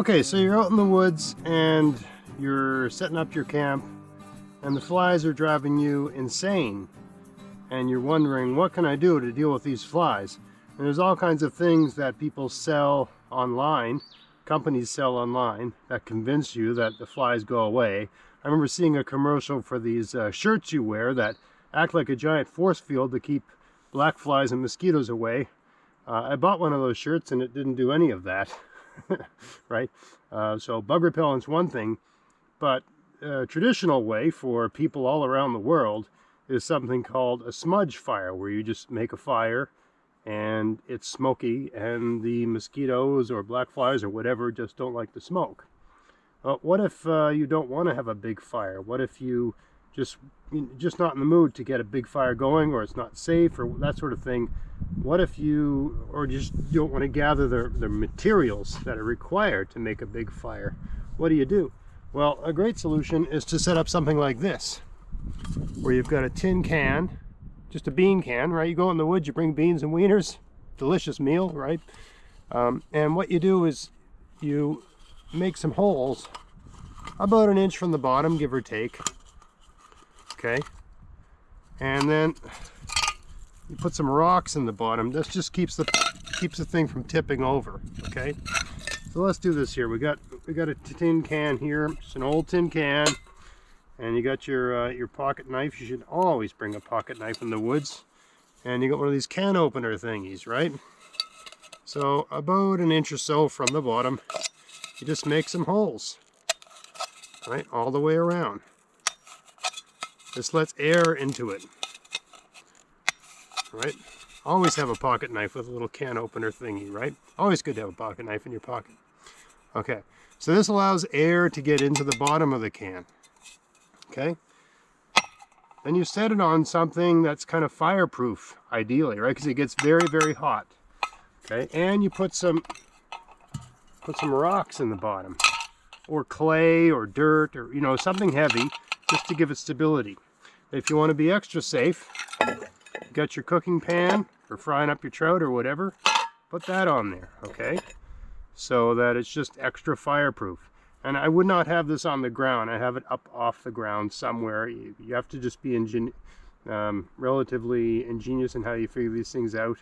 Okay, so you're out in the woods and you're setting up your camp and the flies are driving you insane and you're wondering, what can I do to deal with these flies? And there's all kinds of things that people sell online, companies sell online, that convince you that the flies go away. I remember seeing a commercial for these shirts you wear that act like a giant force field to keep black flies and mosquitoes away. I bought one of those shirts and it didn't do any of that. Right? So bug repellent's one thing, but a traditional way for people all around the world is something called a smudge fire, where you just make a fire and it's smoky and the mosquitoes or black flies or whatever just don't like the smoke. What if you don't want to have a big fire? What if you're just not in the mood to get a big fire going, or it's not safe, or that sort of thing? What if you just don't want to gather the materials that are required to make a big fire? What do? Well, a great solution is to set up something like this, where you've got a tin can, just a bean can, right? You go in the woods, you bring beans and wieners, delicious meal, right? And what you do is you make some holes about 1 inch from the bottom, give or take. Okay, and then you put some rocks in the bottom. This just keeps the thing from tipping over. Okay, so let's do this here. We got a tin can here. It's an old tin can, and you got your pocket knife. You should always bring a pocket knife in the woods. And you got one of these can opener thingies, right? So about 1 inch or so from the bottom, you just make some holes, right, all the way around. This lets air into it, right? Always have a pocket knife with a little can opener thingy, right? Always good to have a pocket knife in your pocket. Okay, so this allows air to get into the bottom of the can, okay? Then you set it on something that's kind of fireproof, ideally, right? Because it gets very, very hot, okay? And you put some rocks in the bottom, or clay, or dirt, or, you know, something heavy, just to give it stability. If you want to be extra safe, you got your cooking pan for frying up your trout or whatever, put that on there, okay? So that it's just extra fireproof. And I would not have this on the ground. I have it up off the ground somewhere. You have to just be relatively ingenious in how you figure these things out.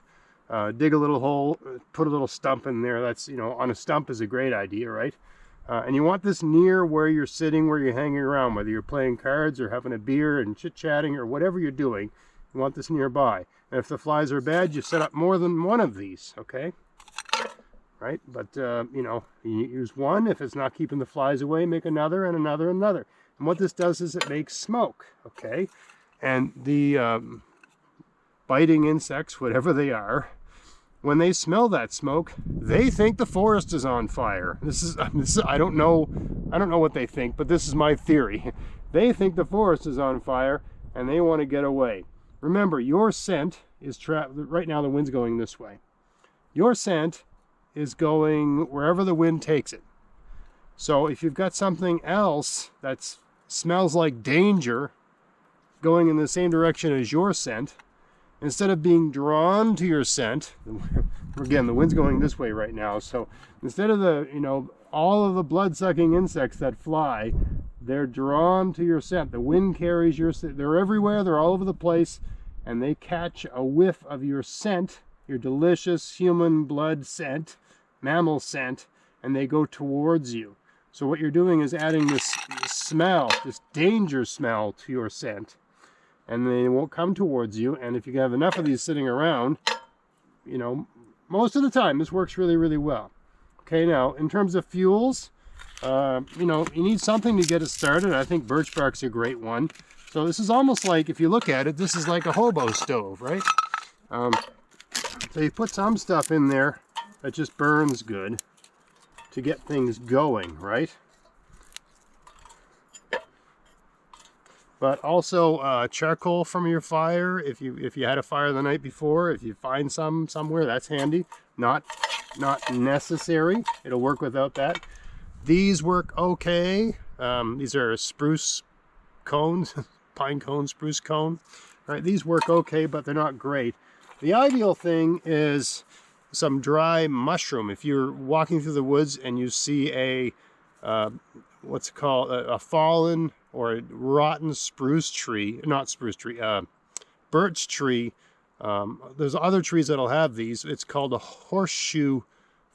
Dig a little hole, put a little stump in there. That's, you know, on a stump is a great idea, right? And you want this near where you're sitting, where you're hanging around, whether you're playing cards or having a beer and chit-chatting or whatever you're doing. You want this nearby. And if the flies are bad, you set up more than one of these, okay? Right? But, you know, you use one. If it's not keeping the flies away, make another and another and another. And what this does is it makes smoke, okay? And the biting insects, whatever they are, when they smell that smoke, they think the forest is on fire. This is I don't know what they think, but this is my theory. They think the forest is on fire and they want to get away. Remember, your scent is right now the wind's going this way. Your scent is going wherever the wind takes it. So if you've got something else that smells like danger going in the same direction as your scent, instead of being drawn to your scent, again, the wind's going this way right now, so instead of all of the blood-sucking insects that fly, they're drawn to your scent. The wind carries your scent. They're everywhere, they're all over the place, and they catch a whiff of your scent, your delicious human blood scent, mammal scent, and they go towards you. So what you're doing is adding this smell, this danger smell to your scent, and they won't come towards you. And if you have enough of these sitting around, you know, most of the time this works really, really well. Okay, now in terms of fuels, you know, you need something to get it started. I think birch bark's a great one. So this is almost like, if you look at it, this is like a hobo stove, right? So you put some stuff in there that just burns good to get things going, right? But also charcoal from your fire. If you had a fire the night before, if you find some somewhere, that's handy. Not necessary. It'll work without that. These work okay. These are spruce cones, pine cone, spruce cone. Right? These work okay, but they're not great. The ideal thing is some dry mushroom. If you're walking through the woods and you see a what's it called, a fallen or a rotten spruce tree, not spruce tree, birch tree. There's other trees that'll have these. It's called a horseshoe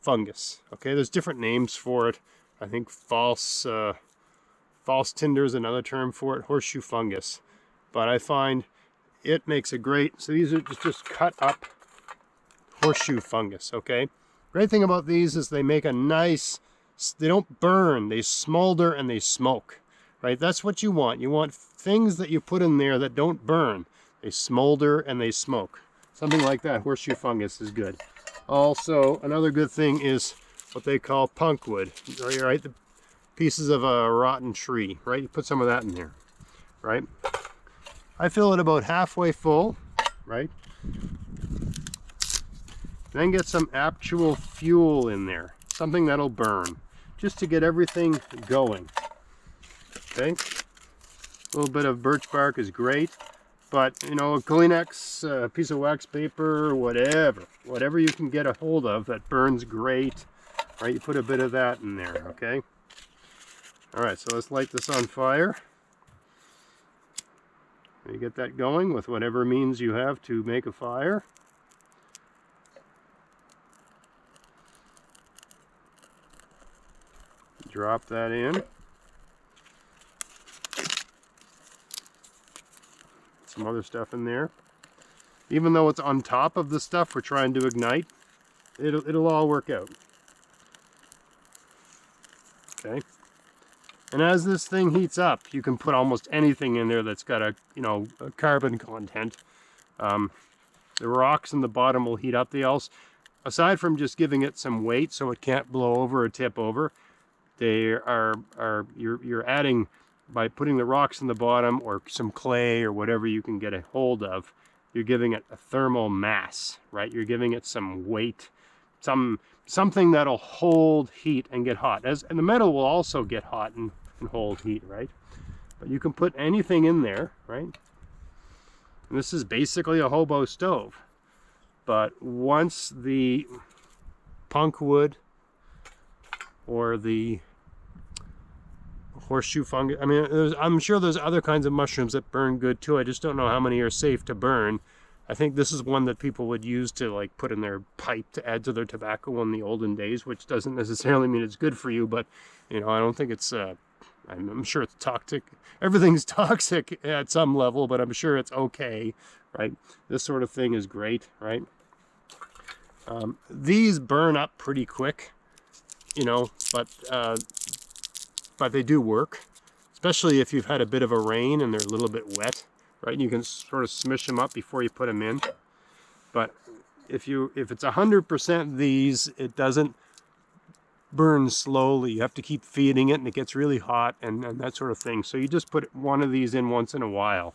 fungus. Okay, there's different names for it. I think false tinder is another term for it, horseshoe fungus. But I find it makes a great, so these are just cut up horseshoe fungus, okay? Great thing about these is they make a nice, they don't burn, they smolder and they smoke, right? That's what you want. You want things that you put in there that don't burn. They smolder and they smoke. Something like that, horseshoe fungus is good. Also, another good thing is what they call punk wood, right? The pieces of a rotten tree, right? You put some of that in there, right? I fill it about halfway full, right? Then get some actual fuel in there, something that'll burn, just to get everything going, okay? A little bit of birch bark is great, but, you know, a Kleenex, a piece of wax paper, whatever you can get a hold of that burns great, right? You put a bit of that in there, okay? All right, so let's light this on fire. You get that going with whatever means you have to make a fire. Drop that in. Some other stuff in there. Even though it's on top of the stuff we're trying to ignite, it'll all work out. Okay. And as this thing heats up, you can put almost anything in there that's got a, you know, a carbon content. The rocks in the bottom will heat up. They also, aside from just giving it some weight so it can't blow over or tip over, they you're adding, by putting the rocks in the bottom or some clay or whatever you can get a hold of, you're giving it a thermal mass, right? You're giving it some weight, something that'll hold heat and get hot. And the metal will also get hot and hold heat, right? But you can put anything in there, right? And this is basically a hobo stove. But once the punk wood or the horseshoe fungus, I mean, I'm sure there's other kinds of mushrooms that burn good too. I just don't know how many are safe to burn. I think this is one that people would use to like put in their pipe to add to their tobacco in the olden days, which doesn't necessarily mean it's good for you, but you know, I don't think it's I'm sure it's toxic. Everything's toxic at some level, but I'm sure it's okay, right? This sort of thing is great, right? These burn up pretty quick, you know, but they do work, especially if you've had a bit of a rain and they're a little bit wet, right? And you can sort of smish them up before you put them in. But if it's 100% these, it doesn't burn slowly. You have to keep feeding it and it gets really hot and that sort of thing. So you just put one of these in once in a while.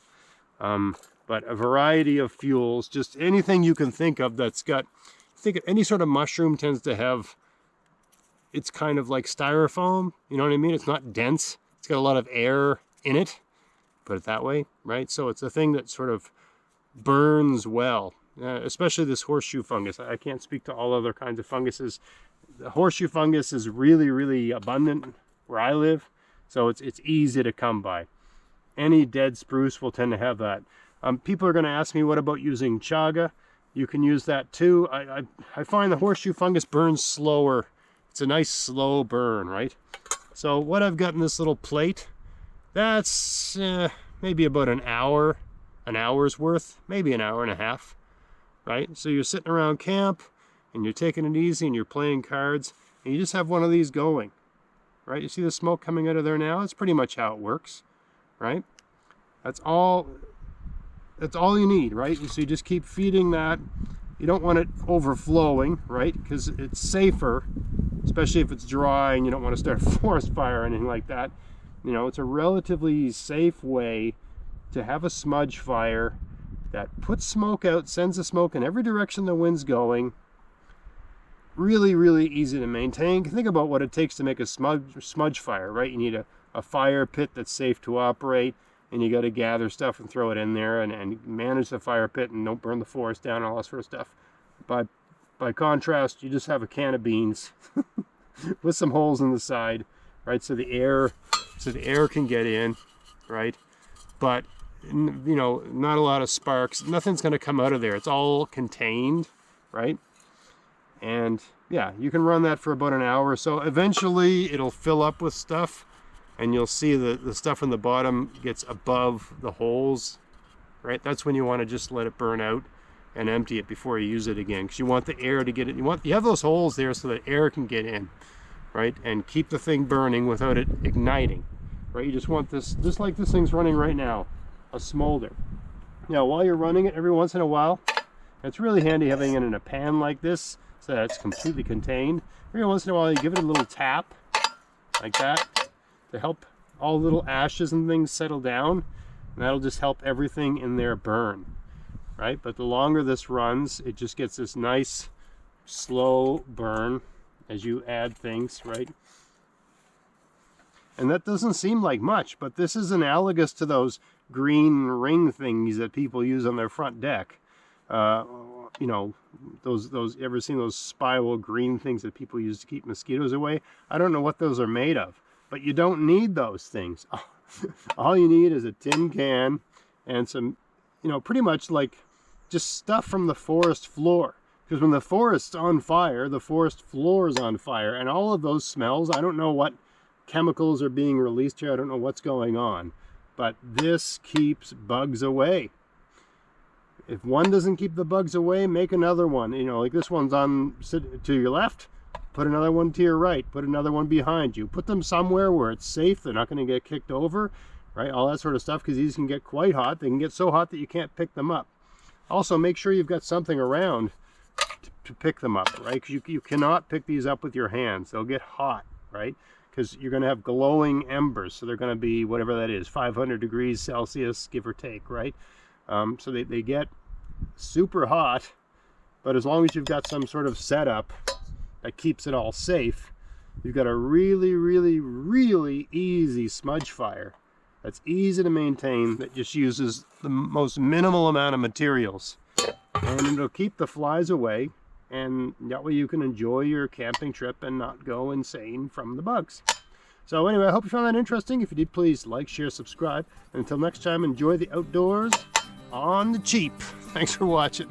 But a variety of fuels, just anything you can think of that's got, any sort of mushroom tends to have, it's kind of like styrofoam, you know what I mean? It's not dense. It's got a lot of air in it, put it that way, right? So it's a thing that sort of burns well, especially this horseshoe fungus. I can't speak to all other kinds of funguses. The horseshoe fungus is really, really abundant where I live, so it's easy to come by. Any dead spruce will tend to have that. People are going to ask me, what about using chaga? You can use that too. I find the horseshoe fungus burns slower. It's a nice slow burn, right? So what I've got in this little plate, that's maybe about an hour's worth, maybe an hour and a half, right? So you're sitting around camp and you're taking it easy and you're playing cards and you just have one of these going, right? You see the smoke coming out of there now? That's pretty much how it works, right? That's all you need, right? So you just keep feeding that. You don't want it overflowing, right? Because it's safer, especially if it's dry and you don't want to start a forest fire or anything like that. You know, it's a relatively safe way to have a smudge fire that puts smoke out, sends the smoke in every direction the wind's going. Really, really easy to maintain. Think about what it takes to make a smudge fire, right? You need a fire pit that's safe to operate, and you got to gather stuff and throw it in there and manage the fire pit and don't burn the forest down and all that sort of stuff. But By contrast, you just have a can of beans with some holes in the side, right? So the air can get in, right? But you know, not a lot of sparks. Nothing's going to come out of there. It's all contained, right? And yeah, you can run that for about an hour or so. Eventually, it'll fill up with stuff, and you'll see the stuff on the bottom gets above the holes, right? That's when you want to just let it burn out and empty it before you use it again, because you want the air to get it. You have those holes there so that air can get in, right? And keep the thing burning without it igniting, right? You just want this, just like this thing's running right now, a smolder. Now, while you're running it, every once in a while, it's really handy having it in a pan like this so that it's completely contained. Every once in a while, you give it a little tap like that to help all little ashes and things settle down, and that'll just help everything in there burn, right? But the longer this runs, it just gets this nice slow burn as you add things, right? And that doesn't seem like much, but this is analogous to those green ring things that people use on their front deck. You know, those ever seen those spiral green things that people use to keep mosquitoes away? I don't know what those are made of, but you don't need those things. All you need is a tin can and some, you know, pretty much like just stuff from the forest floor. Because when the forest's on fire, the forest floor is on fire, and all of those smells, I don't know what chemicals are being released here, I don't know what's going on, but this keeps bugs away. If one doesn't keep the bugs away, make another one. You know, like this one's on to your left, put another one to your right, put another one behind you. Put them somewhere where it's safe, they're not going to get kicked over, right? All that sort of stuff, because these can get quite hot. They can get so hot that you can't pick them up. Also, make sure you've got something around to pick them up, right? Because you cannot pick these up with your hands. They'll get hot, right? Because you're going to have glowing embers, so they're going to be whatever that is, 500 degrees Celsius, give or take, right? So they get super hot, but as long as you've got some sort of setup that keeps it all safe, you've got a really, really, really easy smudge fire that's easy to maintain, that just uses the most minimal amount of materials, and it'll keep the flies away, and that way you can enjoy your camping trip and not go insane from the bugs. So anyway, I hope you found that interesting. If you did, please like, share, subscribe, and until next time, enjoy the outdoors on the cheap. Thanks for watching.